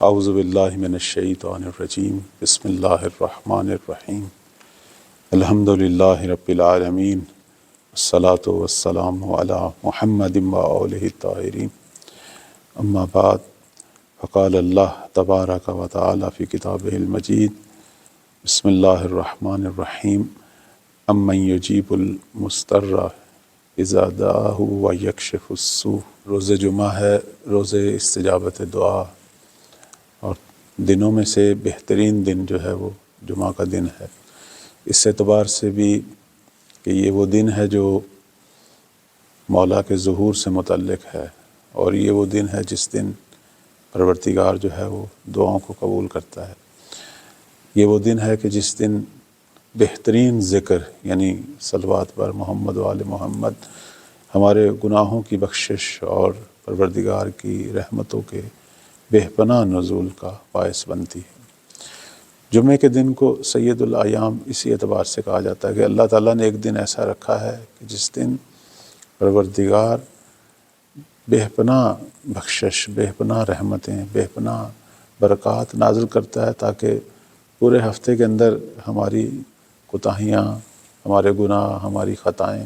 اعوذ باللہ من الشیطان الرجیم بسم اللہ الرحمن الرحیم الحمد للہ رب العالمین والصلاة والسلام علی محمد وآلہ الطاہرین اما بعد فقال اللہ تبارک و تعالی فی کتابہ المجید بسم اللہ الرحمن الرحیم امن یجیب المضطر اذا دعاہ ویکشف السوء۔ روز جمعہ ہے، روز استجابت دعا، اور دنوں میں سے بہترین دن جو ہے وہ جمعہ کا دن ہے۔ اس اعتبار سے بھی کہ یہ وہ دن ہے جو مولا کے ظہور سے متعلق ہے، اور یہ وہ دن ہے جس دن پروردگار جو ہے وہ دعاؤں کو قبول کرتا ہے۔ یہ وہ دن ہے کہ جس دن بہترین ذکر یعنی صلوات پر محمد و آل محمد ہمارے گناہوں کی بخشش اور پروردگار کی رحمتوں کے بے پناہ نزول کا باعث بنتی ہے۔ جمعے کے دن کو سید الایام اسی اعتبار سے کہا جاتا ہے کہ اللہ تعالیٰ نے ایک دن ایسا رکھا ہے کہ جس دن پروردگار بے پناہ بخشش، بے پناہ رحمتیں، بے پناہ برکات نازل کرتا ہے، تاکہ پورے ہفتے کے اندر ہماری کوتاہیاں، ہمارے گناہ، ہماری خطائیں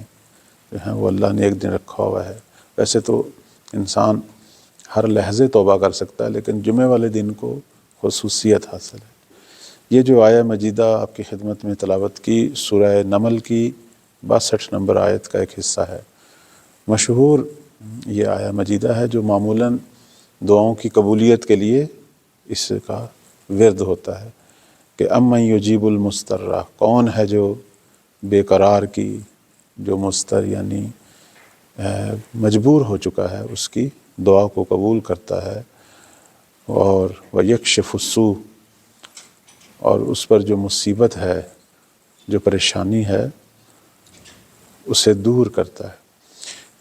جو ہیں وہ اللہ نے ایک دن رکھا ہوا ہے۔ ویسے تو انسان ہر لحظے توبہ کر سکتا ہے، لیکن جمعے والے دن کو خصوصیت حاصل ہے۔ یہ جو آیہ مجیدہ آپ کی خدمت میں تلاوت کی، سورہ نمل کی 62 نمبر آیت کا ایک حصہ ہے۔ مشہور یہ آیہ مجیدہ ہے جو معمولاً دعاؤں کی قبولیت کے لیے اس کا ورد ہوتا ہے کہ امن یجیب المضطر، کون ہے جو بے قرار کی، جو مضطر یعنی مجبور ہو چکا ہے، اس کی دعا کو قبول کرتا ہے، اور ویکشف السوء، اور اس پر جو مصیبت ہے، جو پریشانی ہے، اسے دور کرتا ہے۔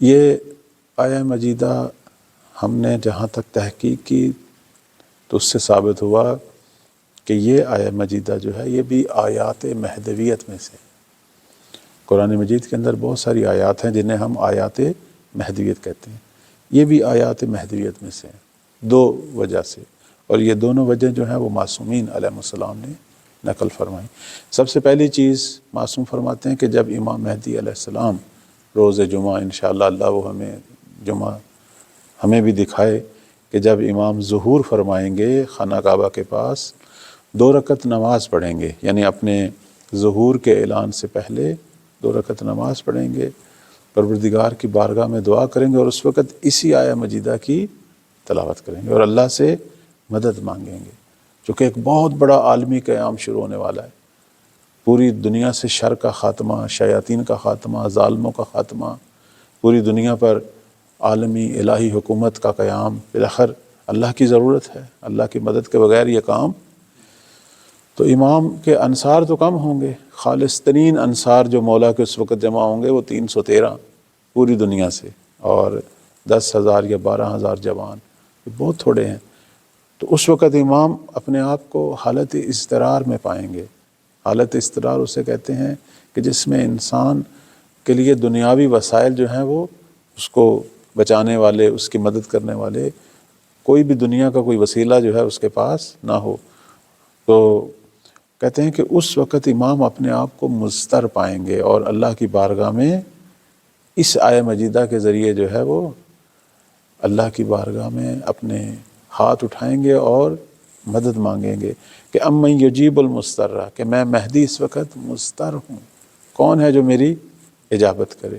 یہ آیہ مجیدہ ہم نے جہاں تک تحقیق کی تو اس سے ثابت ہوا کہ یہ آیہ مجیدہ جو ہے یہ بھی آیات مہدویت میں سے۔ قرآن مجید کے اندر بہت ساری آیات ہیں جنہیں ہم آیات مہدویت کہتے ہیں، یہ بھی آیات مہدویت میں سے ہیں، دو وجہ سے، اور یہ دونوں وجہ جو ہیں وہ معصومین علیہ السلام نے نقل فرمائی۔ سب سے پہلی چیز معصوم فرماتے ہیں کہ جب امام مہدی علیہ السلام روز جمعہ، انشاءاللہ اللہ وہ ہمیں جمعہ ہمیں بھی دکھائے کہ جب امام ظہور فرمائیں گے خانہ کعبہ کے پاس، 2 رکعت نماز پڑھیں گے، یعنی اپنے ظہور کے اعلان سے پہلے 2 رکعت نماز پڑھیں گے، پروردگار کی بارگاہ میں دعا کریں گے، اور اس وقت اسی آیہ مجیدہ کی تلاوت کریں گے اور اللہ سے مدد مانگیں گے، چونکہ ایک بہت بڑا عالمی قیام شروع ہونے والا ہے۔ پوری دنیا سے شر کا خاتمہ، شیاطین کا خاتمہ، ظالموں کا خاتمہ، پوری دنیا پر عالمی الہی حکومت کا قیام۔ بالآخر اللہ کی ضرورت ہے، اللہ کی مدد کے بغیر یہ کام۔ تو امام کے انصار تو کم ہوں گے، خالص ترین انصار جو مولا کے اس وقت جمع ہوں گے وہ 313 پوری دنیا سے، اور 10,000 یا 12,000 جوان، یہ بہت تھوڑے ہیں۔ تو اس وقت امام اپنے آپ کو حالت اضطرار میں پائیں گے۔ حالت اضطرار اسے کہتے ہیں کہ جس میں انسان کے لیے دنیاوی وسائل جو ہیں وہ اس کو بچانے والے، اس کی مدد کرنے والے، کوئی بھی دنیا کا کوئی وسیلہ جو ہے اس کے پاس نہ ہو۔ تو کہتے ہیں کہ اس وقت امام اپنے آپ کو مضطر پائیں گے، اور اللہ کی بارگاہ میں اس آیہ مجیدہ کے ذریعے جو ہے وہ اللہ کی بارگاہ میں اپنے ہاتھ اٹھائیں گے اور مدد مانگیں گے کہ امن یجیب المضطر، کہ میں مہدی اس وقت مضطر ہوں، کون ہے جو میری اجابت کرے۔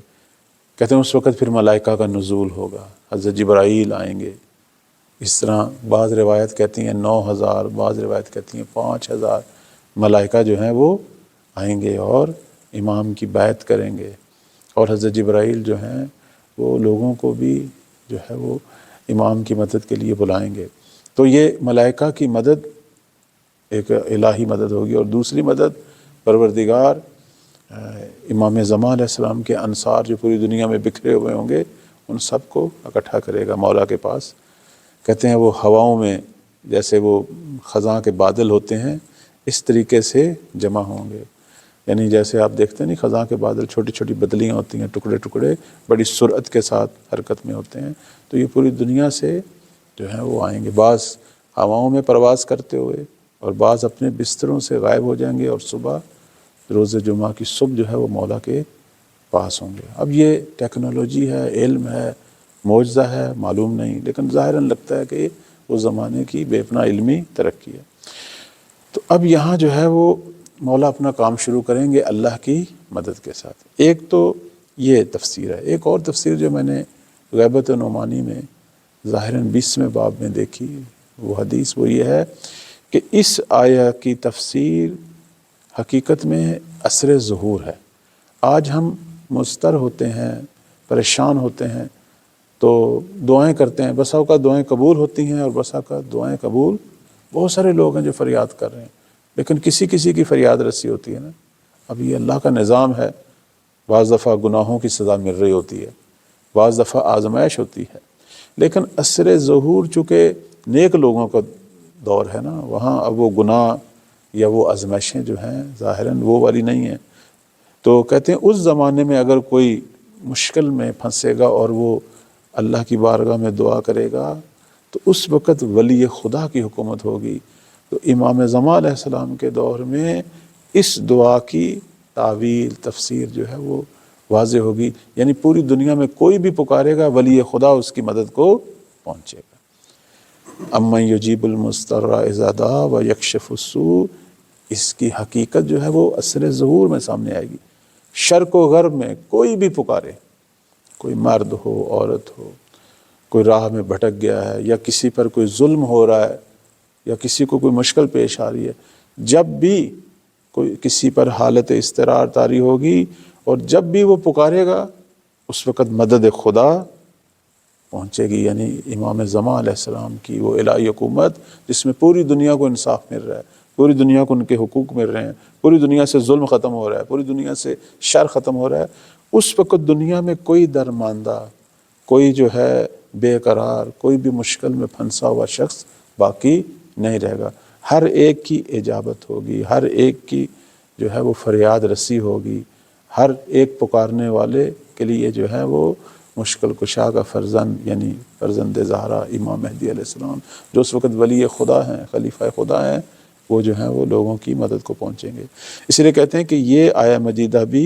کہتے ہیں اس وقت پھر ملائکہ کا نزول ہوگا، حضرت جبرائیل آئیں گے۔ اس طرح بعض روایت کہتی ہیں 9,000، بعض روایت کہتی ہیں 5,000 ملائکہ جو ہیں وہ آئیں گے اور امام کی بیعت کریں گے، اور حضرت جبرائیل جو ہیں وہ لوگوں کو بھی جو ہے وہ امام کی مدد کے لیے بلائیں گے۔ تو یہ ملائکہ کی مدد ایک الہی مدد ہوگی، اور دوسری مدد پروردگار امام زمان علیہ السلام کے انصار جو پوری دنیا میں بکھرے ہوئے ہوں گے ان سب کو اکٹھا کرے گا مولا کے پاس۔ کہتے ہیں وہ ہواؤں میں جیسے وہ خزاں کے بادل ہوتے ہیں اس طریقے سے جمع ہوں گے، یعنی جیسے آپ دیکھتے ہیں نہیں خزاں کے بادل، چھوٹی چھوٹی بدلیاں ہوتی ہیں، ٹکڑے ٹکڑے بڑی سرعت کے ساتھ حرکت میں ہوتے ہیں، تو یہ پوری دنیا سے جو ہیں وہ آئیں گے۔ بعض ہواؤں میں پرواز کرتے ہوئے، اور بعض اپنے بستروں سے غائب ہو جائیں گے، اور صبح روز جمعہ کی صبح جو ہے وہ مولا کے پاس ہوں گے۔ اب یہ ٹیکنالوجی ہے، علم ہے، معجزہ ہے، معلوم نہیں، لیکن ظاہراً لگتا ہے کہ اس زمانے کی بے پناہ علمی ترقی ہے۔ تو اب یہاں جو ہے وہ مولا اپنا کام شروع کریں گے اللہ کی مدد کے ساتھ۔ ایک تو یہ تفسیر ہے، ایک اور تفسیر جو میں نے غیبت نعمانی میں ظاہراً 20ویں باب میں دیکھی، وہ حدیث وہ یہ ہے کہ اس آیہ کی تفسیر حقیقت میں عصر ظہور ہے۔ آج ہم مضطر ہوتے ہیں، پریشان ہوتے ہیں، تو دعائیں کرتے ہیں، بسا اوقات دعائیں قبول ہوتی ہیں اور بسا اوقات دعائیں قبول، بہت سارے لوگ ہیں جو فریاد کر رہے ہیں، لیکن کسی کسی کی فریاد رسی ہوتی ہے نا۔ اب یہ اللہ کا نظام ہے، بعض دفعہ گناہوں کی سزا مل رہی ہوتی ہے، بعض دفعہ آزمائش ہوتی ہے، لیکن عصر ظہور چونکہ نیک لوگوں کا دور ہے نا، وہاں اب وہ گناہ یا وہ آزمائشیں جو ہیں ظاہراً وہ والی نہیں ہیں۔ تو کہتے ہیں اس زمانے میں اگر کوئی مشکل میں پھنسے گا اور وہ اللہ کی بارگاہ میں دعا کرے گا تو اس وقت ولی خدا کی حکومت ہوگی۔ تو امام زمان علیہ السلام کے دور میں اس دعا کی تعویل تفسیر جو ہے وہ واضح ہوگی، یعنی پوری دنیا میں کوئی بھی پکارے گا ولی خدا اس کی مدد کو پہنچے گا۔ امن یجیب المضطر اذا دعا و یکشف السوء، اس کی حقیقت جو ہے وہ عصر ظہور میں سامنے آئے گی۔ شرق و غرب میں کوئی بھی پکارے، کوئی مرد ہو، عورت ہو، کوئی راہ میں بھٹک گیا ہے، یا کسی پر کوئی ظلم ہو رہا ہے، یا کسی کو کوئی مشکل پیش آ رہی ہے، جب بھی کوئی کسی پر حالت اضطرار طاری ہوگی اور جب بھی وہ پکارے گا اس وقت مدد خدا پہنچے گی، یعنی امام زمان علیہ السلام کی وہ الہی حکومت جس میں پوری دنیا کو انصاف مل رہا ہے، پوری دنیا کو ان کے حقوق مل رہے ہیں، پوری دنیا سے ظلم ختم ہو رہا ہے، پوری دنیا سے شر ختم ہو رہا ہے۔ اس وقت دنیا میں کوئی درماندہ، کوئی جو ہے بے قرار، کوئی بھی مشکل میں پھنسا ہوا شخص باقی نہیں رہے گا۔ ہر ایک کی اجابت ہوگی، ہر ایک کی جو ہے وہ فریاد رسی ہوگی، ہر ایک پکارنے والے کے لیے جو ہے وہ مشکل کشا کا فرزند، یعنی فرزند زہرا امام مہدی علیہ السلام جو اس وقت ولی خدا ہیں، خلیفہ خدا ہیں، وہ جو ہیں وہ لوگوں کی مدد کو پہنچیں گے۔ اس لیے کہتے ہیں کہ یہ آیہ مجیدہ بھی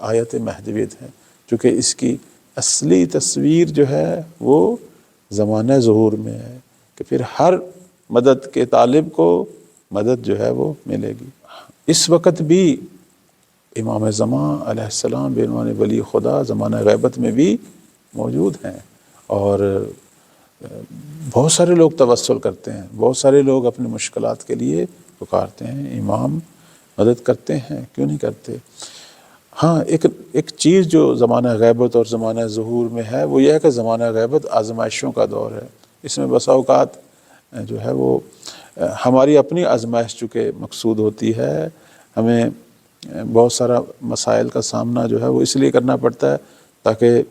آیت مہدویت ہے، چونکہ اس کی اصلی تصویر جو ہے وہ زمانہ ظہور میں ہے کہ پھر ہر مدد کے طالب کو مدد جو ہے وہ ملے گی۔ اس وقت بھی امام زمان علیہ السلام بعنوان ولی خدا زمانہ غیبت میں بھی موجود ہیں، اور بہت سارے لوگ توسل کرتے ہیں، بہت سارے لوگ اپنی مشکلات کے لیے پکارتے ہیں، امام مدد کرتے ہیں، کیوں نہیں کرتے۔ ہاں ایک چیز جو زمانہ غیبت اور زمانہ ظہور میں ہے وہ یہ ہے کہ زمانہ غیبت آزمائشوں کا دور ہے۔ اس میں بسا اوقات جو ہے وہ ہماری اپنی آزمائش چونکہ مقصود ہوتی ہے، ہمیں بہت سارا مسائل کا سامنا جو ہے وہ اس لیے کرنا پڑتا ہے تاکہ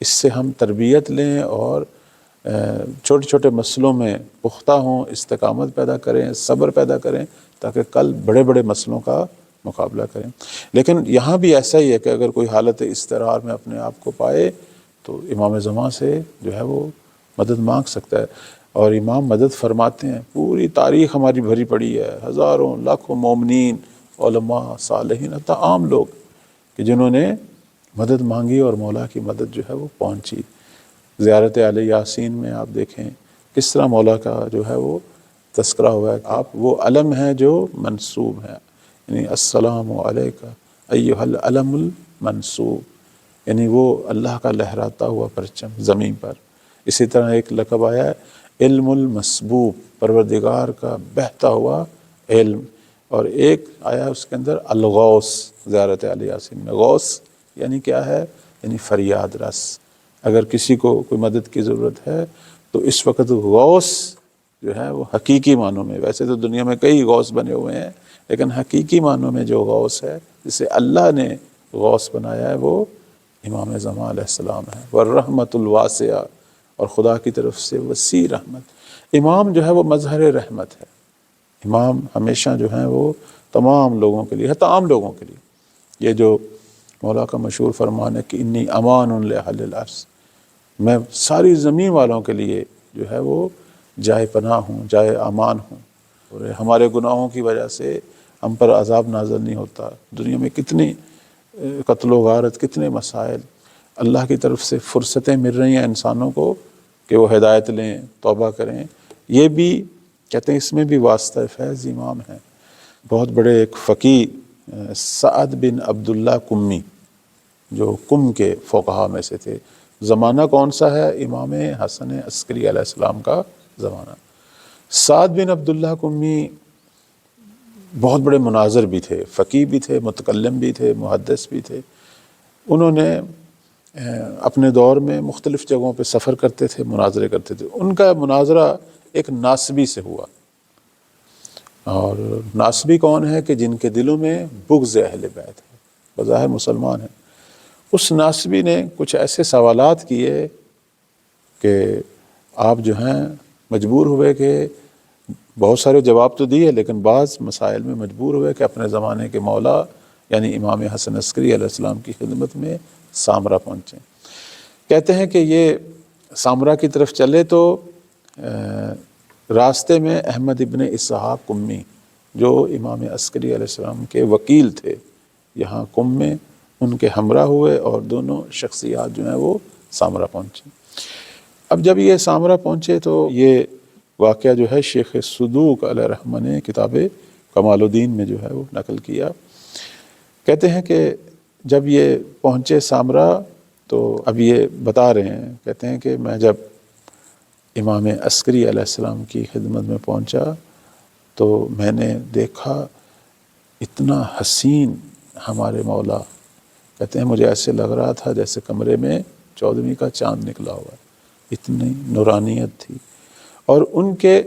اس سے ہم تربیت لیں اور چھوٹے چھوٹے مسئلوں میں پختہ ہوں، استقامت پیدا کریں، صبر پیدا کریں، تاکہ کل بڑے بڑے مسئلوں کا مقابلہ کریں۔ لیکن یہاں بھی ایسا ہی ہے کہ اگر کوئی حالت اضطرار میں اپنے آپ کو پائے تو امام زمان سے جو ہے وہ مدد مانگ سکتا ہے، اور امام مدد فرماتے ہیں۔ پوری تاریخ ہماری بھری پڑی ہے، ہزاروں لاکھوں مومنین، علماء، صالحین، حتیٰ عام لوگ کہ جنہوں نے مدد مانگی اور مولا کی مدد جو ہے وہ پہنچی۔ زیارت اہل یاسین میں آپ دیکھیں کس طرح مولا کا جو ہے وہ تذکرہ ہوا ہے۔ آپ وہ علم ہیں جو منصوب ہیں، یعنی السلام علیکہ ایھا العلم المنصوب، یعنی وہ اللہ کا لہراتا ہوا پرچم زمین پر۔ اسی طرح ایک لقب آیا ہے علم المسبوب، پروردگار کا بہتا ہوا علم، اور ایک آیا اس کے اندر الغوث، زیارت اہل یاسین میں غوث یعنی کیا ہے، یعنی فریاد رس۔ اگر کسی کو کوئی مدد کی ضرورت ہے تو اس وقت غوث جو ہے وہ حقیقی معنوں میں، ویسے تو دنیا میں کئی غوث بنے ہوئے ہیں لیکن حقیقی معنوں میں جو غوث ہے جسے اللہ نے غوث بنایا ہے وہ امام زمان علیہ السلام ہے۔ والرحمت الواسعہ، اور خدا کی طرف سے وسیع رحمت۔ امام جو ہے وہ مظہر رحمت ہے، امام ہمیشہ جو ہیں وہ تمام لوگوں کے لیے، حتیٰ عام لوگوں کے لیے، یہ جو مولا کا مشہور فرمان ہے کہ انی امان لاہل الارض، میں ساری زمین والوں کے لیے جو ہے وہ جائے پناہ ہوں، جائے امان ہوں، اور ہمارے گناہوں کی وجہ سے ہم پر عذاب نازل نہیں ہوتا۔ دنیا میں کتنی قتل و غارت، کتنے مسائل، اللہ کی طرف سے فرصتیں مل رہی ہیں انسانوں کو کہ وہ ہدایت لیں، توبہ کریں۔ یہ بھی کہتے ہیں اس میں بھی واسطہ فیض امام ہے۔ بہت بڑے ایک فقیہ سعد بن عبداللہ کمی، جو کم کے فقہا میں سے تھے۔ زمانہ کون سا ہے؟ امام حسن عسکری علیہ السلام کا زمانہ۔ سعد بن عبداللہ کمی بہت بڑے مناظر بھی تھے، فقیہ بھی تھے، متکلم بھی تھے، محدث بھی تھے۔ انہوں نے اپنے دور میں مختلف جگہوں پہ سفر کرتے تھے، مناظرے کرتے تھے۔ ان کا مناظرہ ایک ناصبی سے ہوا، اور ناصبی کون ہے؟ کہ جن کے دلوں میں بغض اہل بیت ہے، بظاہر مسلمان ہیں۔ اس ناصبی نے کچھ ایسے سوالات کیے کہ آپ جو ہیں مجبور ہوئے کہ بہت سارے جواب تو دیے، لیکن بعض مسائل میں مجبور ہوئے کہ اپنے زمانے کے مولا یعنی امام حسن عسکری علیہ السلام کی خدمت میں سامرا پہنچیں۔ کہتے ہیں کہ یہ سامرا کی طرف چلے تو راستے میں احمد ابن اسحاق قمی، جو امام عسکری علیہ السلام کے وکیل تھے، یہاں قم میں ان کے ہمراہ ہوئے، اور دونوں شخصیات جو ہیں وہ سامرا پہنچیں۔ اب جب یہ سامرا پہنچے تو یہ واقعہ جو ہے شیخ صدوق علیہ رحمہ نے کتاب کمال الدین میں جو ہے وہ نقل کیا۔ کہتے ہیں کہ جب یہ پہنچے سامرا تو اب یہ بتا رہے ہیں، کہتے ہیں کہ میں جب امام عسکری علیہ السلام کی خدمت میں پہنچا تو میں نے دیکھا اتنا حسین ہمارے مولا، کہتے ہیں مجھے ایسے لگ رہا تھا جیسے کمرے میں 14ویں کا چاند نکلا ہوا، اتنی نورانیت تھی۔ اور ان کے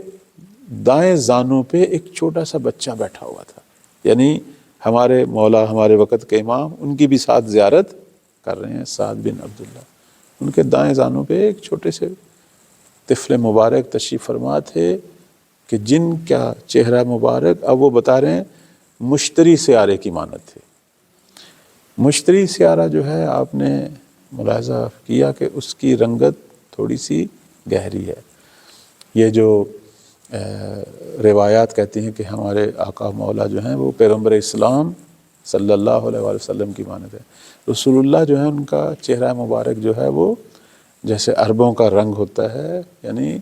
دائیں زانوں پہ ایک چھوٹا سا بچہ بیٹھا ہوا تھا، یعنی ہمارے مولا، ہمارے وقت کے امام، ان کی بھی ساتھ زیارت کر رہے ہیں سعد بن عبداللہ۔ ان کے دائیں زانوں پہ ایک چھوٹے سے طفل مبارک تشریف فرما تھے کہ جن کا چہرہ مبارک، اب وہ بتا رہے ہیں، مشتری سیارے کی مانند تھے۔ مشتری سیارہ جو ہے آپ نے ملاحظہ کیا کہ اس کی رنگت تھوڑی سی گہری ہے۔ یہ جو روایات کہتی ہیں کہ ہمارے آقا مولا جو ہیں وہ پیغمبر اسلام صلی اللہ علیہ وآلہ وسلم کی مانند ہے۔ رسول اللہ جو ہے ان کا چہرہ مبارک جو ہے وہ جیسے عربوں کا رنگ ہوتا ہے، یعنی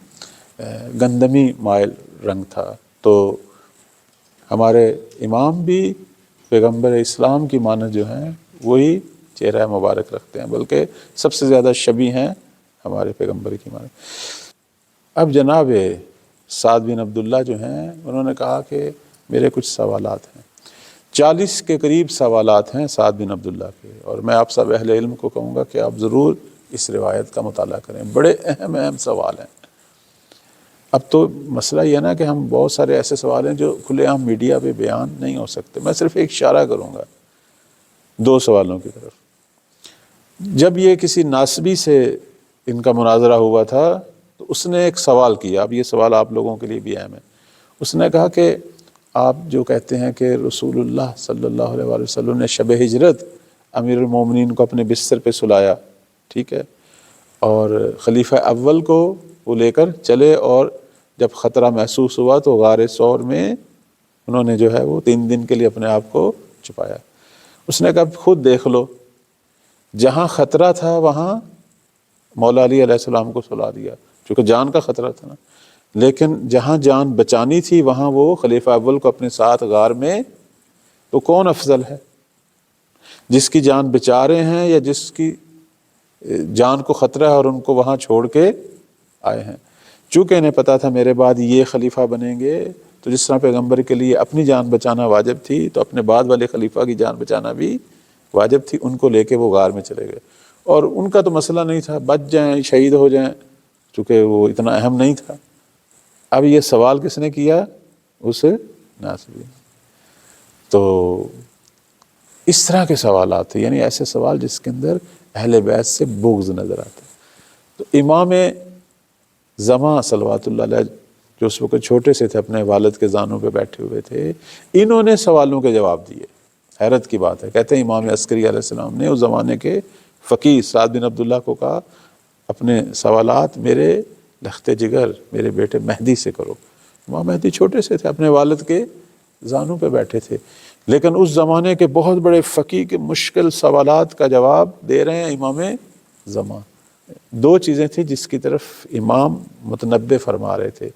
گندمی مائل رنگ تھا۔ تو ہمارے امام بھی پیغمبر اسلام کی مانند جو ہیں وہی چہرہ مبارک رکھتے ہیں، بلکہ سب سے زیادہ شبیہ ہیں ہمارے پیغمبر کی مانند۔ اب جناب سعد بن عبداللہ جو ہیں انہوں نے کہا کہ میرے کچھ سوالات ہیں۔ 40 کے قریب سوالات ہیں سعد بن عبداللہ کے، اور میں آپ سب اہل علم کو کہوں گا کہ آپ ضرور اس روایت کا مطالعہ کریں، بڑے اہم سوال ہیں۔ اب تو مسئلہ یہ نا کہ ہم بہت سارے ایسے سوال ہیں جو کھلے عام میڈیا پہ بیان نہیں ہو سکتے۔ میں صرف ایک اشارہ کروں گا 2 سوالوں کی طرف۔ جب یہ کسی ناصبی سے ان کا مناظرہ ہوا تھا تو اس نے ایک سوال کیا، اب یہ سوال آپ لوگوں کے لیے بھی اہم ہے۔ اس نے کہا کہ آپ جو کہتے ہیں کہ رسول اللہ صلی اللہ علیہ وآلہ وسلم نے شب ہجرت امیر المومنین کو اپنے بستر پہ سلایا، ٹھیک ہے، اور خلیفہ اول کو وہ لے کر چلے، اور جب خطرہ محسوس ہوا تو غار ثور میں انہوں نے جو ہے وہ 3 دن کے لیے اپنے آپ کو چھپایا۔ اس نے کہا خود دیکھ لو، جہاں خطرہ تھا وہاں مولا علی علیہ السلام کو سلا دیا، چونکہ جان کا خطرہ تھا نا، لیکن جہاں جان بچانی تھی وہاں وہ خلیفہ اول کو اپنے ساتھ غار میں، تو کون افضل ہے، جس کی جان بچا رہے ہیں یا جس کی جان کو خطرہ ہے اور ان کو وہاں چھوڑ کے آئے ہیں؟ چونکہ انہیں پتا تھا میرے بعد یہ خلیفہ بنیں گے، تو جس طرح پیغمبر کے لیے اپنی جان بچانا واجب تھی تو اپنے بعد والے خلیفہ کی جان بچانا بھی واجب تھی۔ ان کو لے کے وہ غار میں چلے گئے، اور ان کا تو مسئلہ نہیں تھا بچ جائیں شہید ہو جائیں، چونکہ وہ اتنا اہم نہیں تھا۔ اب یہ سوال کس نے کیا؟ اس ناصبی۔ تو اس طرح کے سوالات تھے، یعنی ایسے سوال جس کے اندر اہل بیت سے بغض نظر آتا ہے۔ تو امام زمان صلوات اللہ علیہ جو اس وقت چھوٹے سے تھے، اپنے والد کے زانوں پہ بیٹھے ہوئے تھے، انہوں نے سوالوں کے جواب دیے۔ حیرت کی بات ہے، کہتے ہیں امام عسکری علیہ السلام نے اس زمانے کے فقیہ سعد بن عبداللہ کو کہا اپنے سوالات میرے لخت جگر میرے بیٹے مہدی سے کرو۔ امام مہدی چھوٹے سے تھے، اپنے والد کے زانوں پہ بیٹھے تھے، لیکن اس زمانے کے بہت بڑے فقیہ کے مشکل سوالات کا جواب دے رہے ہیں امام زمان۔ دو چیزیں تھیں جس کی طرف امام متنبہ فرما رہے تھے،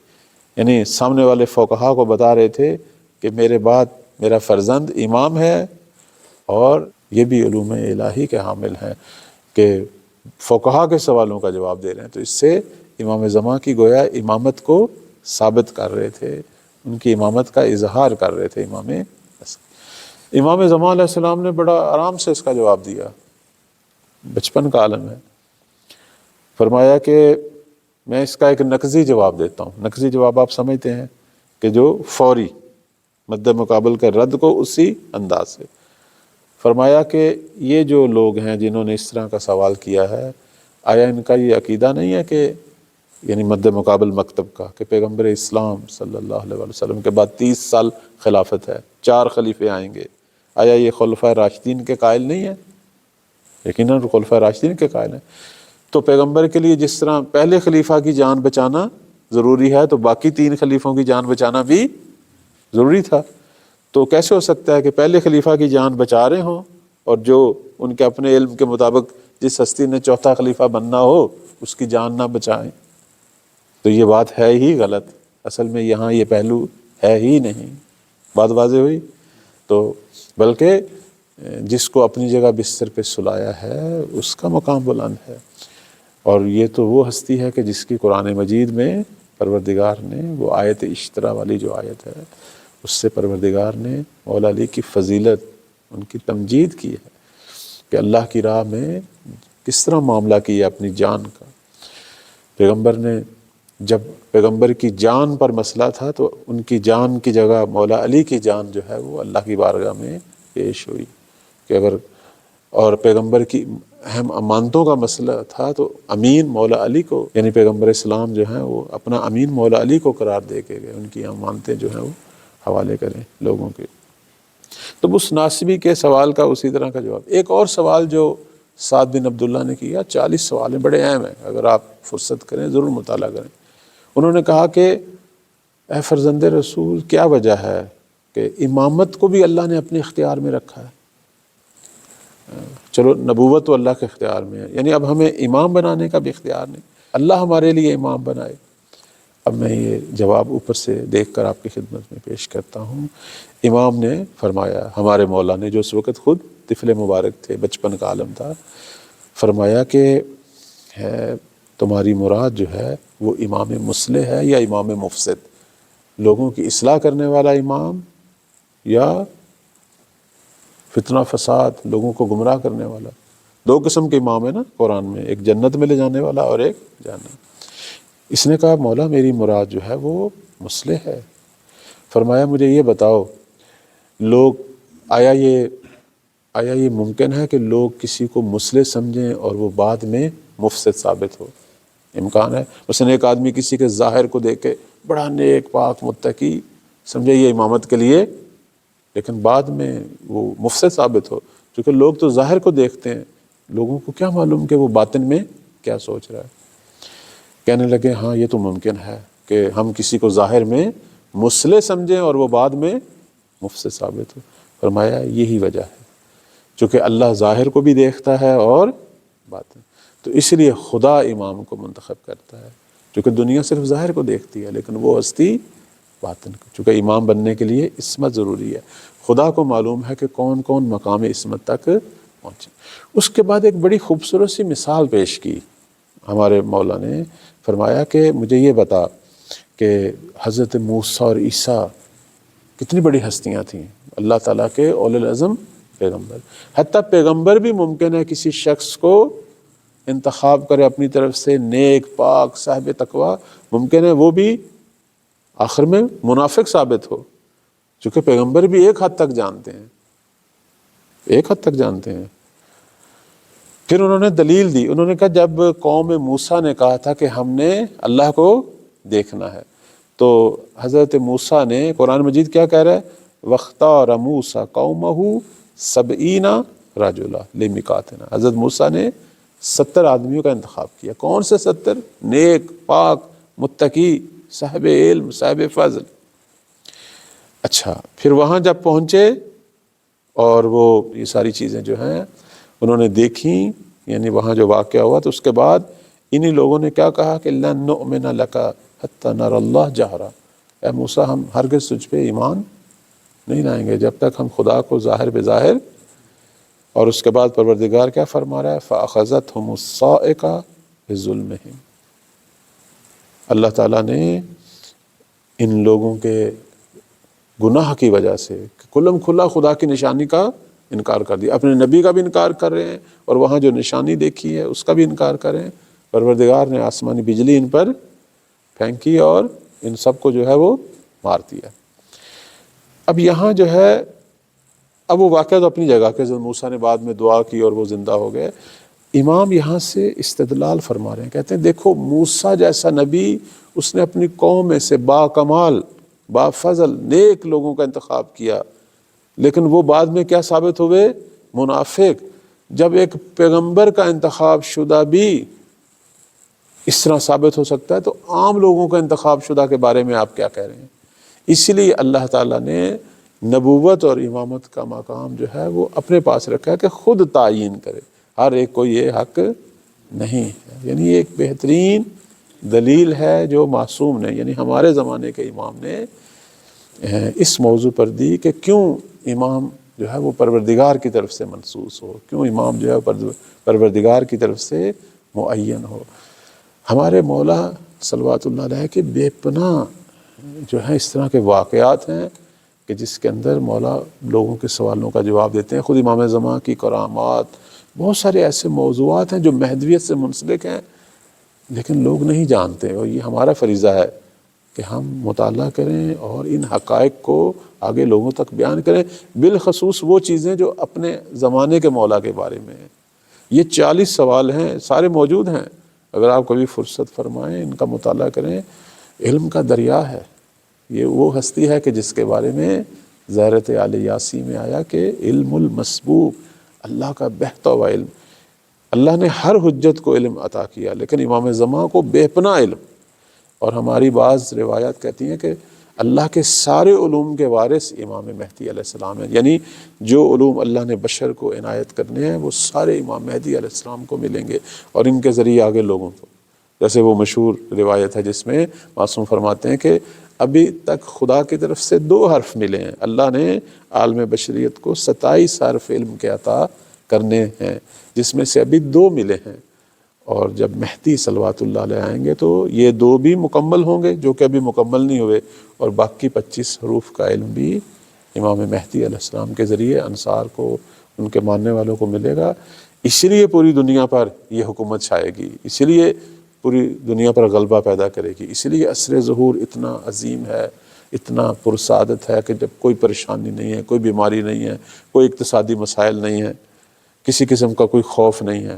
یعنی سامنے والے فقہا کو بتا رہے تھے کہ میرے بعد میرا فرزند امام ہے، اور یہ بھی علوم الہی کے حامل ہیں کہ فقہا کے سوالوں کا جواب دے رہے ہیں۔ تو اس سے امام زمان کی گویا امامت کو ثابت کر رہے تھے، ان کی امامت کا اظہار کر رہے تھے امام زمان علیہ السلام نے بڑا آرام سے اس کا جواب دیا، بچپن کا عالم ہے۔ فرمایا کہ میں اس کا ایک نقضی جواب دیتا ہوں۔ نقضی جواب آپ سمجھتے ہیں کہ جو فوری مد مقابل کا رد کو اسی انداز سے۔ فرمایا کہ یہ جو لوگ ہیں جنہوں نے اس طرح کا سوال کیا ہے، آیا ان کا یہ عقیدہ نہیں ہے کہ یعنی مد مقابل مکتب کا کہ پیغمبر اسلام صلی اللہ علیہ وسلم کے بعد 30 سال خلافت ہے، 4 خلیفے آئیں گے، آیا یہ خلفائے راشدین کے قائل نہیں ہے؟ یقیناً خلفائے راشدین کے قائل ہیں۔ تو پیغمبر کے لیے جس طرح پہلے خلیفہ کی جان بچانا ضروری ہے، تو باقی 3 خلیفوں کی جان بچانا بھی ضروری تھا۔ تو کیسے ہو سکتا ہے کہ پہلے خلیفہ کی جان بچا رہے ہوں اور جو ان کے اپنے علم کے مطابق جس ہستی نے چوتھا خلیفہ بننا ہو اس کی جان نہ بچائیں؟ تو یہ بات ہے ہی غلط، اصل میں یہاں یہ پہلو ہے ہی نہیں۔ بات واضح ہوئی؟ تو بلکہ جس کو اپنی جگہ بستر پہ سلایا ہے اس کا مقام بلند ہے، اور یہ تو وہ ہستی ہے کہ جس کی قرآن مجید میں پروردگار نے وہ آیت اشترا والی جو آیت ہے اس سے پروردگار نے مولا علی کی فضیلت، ان کی تمجید کی ہے کہ اللہ کی راہ میں کس طرح معاملہ کیا اپنی جان کا۔ پیغمبر نے جب پیغمبر کی جان پر مسئلہ تھا تو ان کی جان کی جگہ مولا علی کی جان جو ہے وہ اللہ کی بارگاہ میں پیش ہوئی کہ اگر، اور پیغمبر کی اہم امانتوں کا مسئلہ تھا تو امین مولا علی کو، یعنی پیغمبر اسلام جو ہیں وہ اپنا امین مولا علی کو قرار دے کے گئے، ان کی امانتیں جو ہیں وہ حوالے کریں لوگوں کے۔ تو اس ناصبی کے سوال کا اسی طرح کا جواب۔ ایک اور سوال جو سعد بن عبداللہ نے کیا، 40 سوال ہیں، بڑے اہم ہیں، اگر آپ فرصت کریں ضرور مطالعہ کریں۔ انہوں نے کہا کہ اے فرزند رسول، کیا وجہ ہے کہ امامت کو بھی اللہ نے اپنے اختیار میں رکھا ہے؟ چلو نبوت تو اللہ کے اختیار میں ہے، یعنی اب ہمیں امام بنانے کا بھی اختیار نہیں، اللہ ہمارے لیے امام بنائے۔ اب میں یہ جواب اوپر سے دیکھ کر آپ کی خدمت میں پیش کرتا ہوں۔ امام نے فرمایا، ہمارے مولا نے جو اس وقت خود طفل مبارک تھے، بچپن کا عالم تھا، فرمایا کہ تمہاری مراد جو ہے وہ امام مصلح ہے یا امام مفسد؟ لوگوں کی اصلاح کرنے والا امام یا فتنہ فساد، لوگوں کو گمراہ کرنے والا؟ 2 قسم کے امام ہیں نا قرآن میں، ایک جنت میں لے جانے والا اور ایک جہنم۔ اس نے کہا مولا میری مراد جو ہے وہ مصلح ہے۔ فرمایا مجھے یہ بتاؤ، لوگ آیا یہ ممکن ہے کہ لوگ کسی کو مصلح سمجھیں اور وہ بعد میں مفسد ثابت ہو؟ امکان ہے؟ مثلا ایک آدمی کسی کے ظاہر کو دیکھ کے بڑا نیک پاک متقی سمجھے یہ امامت کے لیے، لیکن بعد میں وہ مفسد ثابت ہو، کیونکہ لوگ تو ظاہر کو دیکھتے ہیں، لوگوں کو کیا معلوم کہ وہ باطن میں کیا سوچ رہا ہے۔ کہنے لگے ہاں یہ تو ممکن ہے کہ ہم کسی کو ظاہر میں مصلح سمجھیں اور وہ بعد میں مفسد ثابت ہو۔ فرمایا یہی وجہ ہے، چونکہ اللہ ظاہر کو بھی دیکھتا ہے اور باطن، تو اس لیے خدا امام کو منتخب کرتا ہے، چونکہ دنیا صرف ظاہر کو دیکھتی ہے لیکن وہ ہستی باطن کو، چونکہ امام بننے کے لیے عصمت ضروری ہے، خدا کو معلوم ہے کہ کون کون مقام عصمت تک پہنچے۔ اس کے بعد ایک بڑی خوبصورت سی مثال پیش کی ہمارے مولا نے، فرمایا کہ مجھے یہ بتا کہ حضرت موسیٰ اور عیسیٰ کتنی بڑی ہستیاں تھیں، اللہ تعالیٰ کے اولو العزم پیغمبر، حتیٰ پیغمبر بھی ممکن ہے کسی شخص کو انتخاب کرے اپنی طرف سے، نیک پاک صاحب تقویٰ، ممکن ہے وہ بھی آخر میں منافق ثابت ہو، چونکہ پیغمبر بھی ایک حد تک جانتے ہیں۔ پھر انہوں نے دلیل دی، انہوں نے کہا جب قوم موسیٰ نے کہا تھا کہ ہم نے اللہ کو دیکھنا ہے، تو حضرت موسیٰ نے، قرآن مجید کیا کہہ رہا ہے، وَاخْتَارَ مُوسَىٰ قَوْمَهُ 70 رَجُلًا لِمِيقَاتِنَا، حضرت موسیٰ نے 70 آدمیوں کا انتخاب کیا۔ کون سے 70؟ نیک پاک متقی، صاحب علم، صاحب فضل۔ اچھا، پھر وہاں جب پہنچے اور وہ یہ ساری چیزیں جو ہیں انہوں نے دیکھیں، یعنی وہاں جو واقعہ ہوا، تو اس کے بعد انہی لوگوں نے کیا کہا کہ لن نؤمن لک حتی نری اللہ جہرا، اے موسیٰ ہم ہرگز تجھ پہ ایمان نہیں لائیں گے جب تک ہم خدا کو ظاہر بظاہر۔ اور اس کے بعد پروردگار کیا فرما رہا ہے؟ فَأَخَذَتْهُمُ الصَّاعِقَةُ بِظُلْمِهِمْ، اللہ تعالیٰ نے ان لوگوں کے گناہ کی وجہ سے کھلم کھلا خدا کی نشانی کا انکار کر دیا، اپنے نبی کا بھی انکار کر رہے ہیں، اور وہاں جو نشانی دیکھی ہے اس کا بھی انکار کر رہے ہیں۔ پروردگار نے آسمانی بجلی ان پر پھینکی اور ان سب کو جو ہے وہ مار دیا۔ اب یہاں جو ہے، اب وہ واقعہ تو اپنی جگہ کہ موسیٰ نے بعد میں دعا کی اور وہ زندہ ہو گئے۔ امام یہاں سے استدلال فرما رہے ہیں، کہتے ہیں دیکھو موسیٰ جیسا نبی اس نے اپنی قوم میں سے با کمال، با فضل، نیک لوگوں کا انتخاب کیا، لیکن وہ بعد میں کیا ثابت ہوئے؟ منافق۔ جب ایک پیغمبر کا انتخاب شدہ بھی اس طرح ثابت ہو سکتا ہے تو عام لوگوں کا انتخاب شدہ کے بارے میں آپ کیا کہہ رہے ہیں؟ اسی لیے اللہ تعالیٰ نے نبوت اور امامت کا مقام جو ہے وہ اپنے پاس رکھا ہے کہ خود تعین کرے، ہر ایک کو یہ حق نہیں ہے۔ یعنی یہ ایک بہترین دلیل ہے جو معصوم نے، یعنی ہمارے زمانے کے امام نے اس موضوع پر دی کہ کیوں امام جو ہے وہ پروردگار کی طرف سے منصوص ہو، کیوں امام جو ہے پروردگار کی طرف سے معین ہو۔ ہمارے مولا صلوات اللہ علیہ کے بے پناہ جو ہے اس طرح کے واقعات ہیں کہ جس کے اندر مولا لوگوں کے سوالوں کا جواب دیتے ہیں۔ خود امام زمان کی کرامات، بہت سارے ایسے موضوعات ہیں جو مہدویت سے منسلک ہیں لیکن لوگ نہیں جانتے، اور یہ ہمارا فریضہ ہے کہ ہم مطالعہ کریں اور ان حقائق کو آگے لوگوں تک بیان کریں، بالخصوص وہ چیزیں جو اپنے زمانے کے مولا کے بارے میں ہیں۔ یہ 40 سوال ہیں، سارے موجود ہیں، اگر آپ کبھی فرصت فرمائیں ان کا مطالعہ کریں۔ علم کا دریا ہے یہ، وہ ہستی ہے کہ جس کے بارے میں زیارت آل یاسی میں آیا کہ علم المسبوق، اللہ کا بہتا ہوا علم۔ اللہ نے ہر حجت کو علم عطا کیا لیکن امام زمان کو بے پناہ علم، اور ہماری بعض روایات کہتی ہیں کہ اللہ کے سارے علوم کے وارث امام مہدی علیہ السلام ہیں، یعنی جو علوم اللہ نے بشر کو عنایت کرنے ہیں وہ سارے امام مہدی علیہ السلام کو ملیں گے، اور ان کے ذریعے آگے لوگوں کو۔ جیسے وہ مشہور روایت ہے جس میں معصوم فرماتے ہیں کہ ابھی تک خدا کی طرف سے 2 حرف ملے ہیں، اللہ نے عالم بشریت کو 27 حرف علم کے عطا کرنے ہیں جس میں سے ابھی 2 ملے ہیں، اور جب مہدی صلوات اللہ علیہ آئیں گے تو یہ 2 بھی مکمل ہوں گے جو کہ ابھی مکمل نہیں ہوئے، اور باقی 25 حروف کا علم بھی امام مہدی علیہ السلام کے ذریعے انصار کو، ان کے ماننے والوں کو ملے گا۔ اس لیے پوری دنیا پر یہ حکومت چھائے گی، اس لیے پوری دنیا پر غلبہ پیدا کرے گی، اس لیے عصر ظہور اتنا عظیم ہے، اتنا پرسعادت ہے کہ جب کوئی پریشانی نہیں ہے، کوئی بیماری نہیں ہے، کوئی اقتصادی مسائل نہیں ہے، کسی قسم کا کوئی خوف نہیں ہے،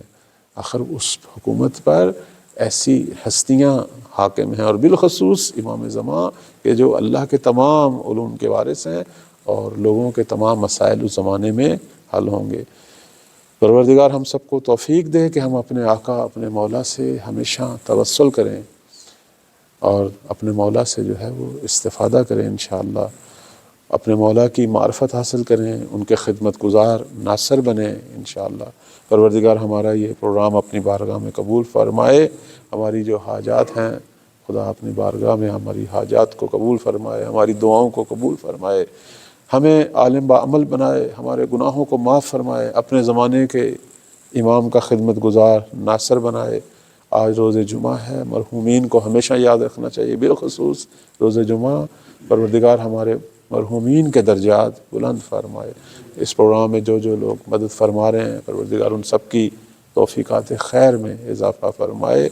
آخر اس حکومت پر ایسی ہستیاں حاکم ہیں، اور بالخصوص امام زمان کہ جو اللہ کے تمام علوم کے وارث ہیں اور لوگوں کے تمام مسائل اس زمانے میں حل ہوں گے۔ پروردگار ہم سب کو توفیق دے کہ ہم اپنے آقا، اپنے مولا سے ہمیشہ توسل کریں اور اپنے مولا سے جو ہے وہ استفادہ کریں انشاءاللہ، اپنے مولا کی معرفت حاصل کریں، ان کے خدمت گزار ناصر بنیں انشاءاللہ۔ پروردگار ہمارا یہ پروگرام اپنی بارگاہ میں قبول فرمائے، ہماری جو حاجات ہیں خدا اپنی بارگاہ میں ہماری حاجات کو قبول فرمائے، ہماری دعاؤں کو قبول فرمائے، ہمیں عالم بعمل بنائے، ہمارے گناہوں کو معاف فرمائے، اپنے زمانے کے امام کا خدمت گزار ناصر بنائے۔ آج روز جمعہ ہے، مرحومین کو ہمیشہ یاد رکھنا چاہیے، بالخصوص روز جمعہ۔ پروردگار ہمارے مرحومین کے درجات بلند فرمائے۔ اس پروگرام میں جو لوگ مدد فرما رہے ہیں پروردگار ان سب کی توفیقات خیر میں اضافہ فرمائے۔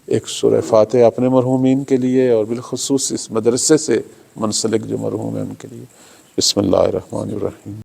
ایک سورہ فاتحہ اپنے مرحومین کے لیے اور بالخصوص اس مدرسے سے منسلک جو مرحوم ہیں ان کے لیے۔ بسم اللہ الرحمن الرحیم۔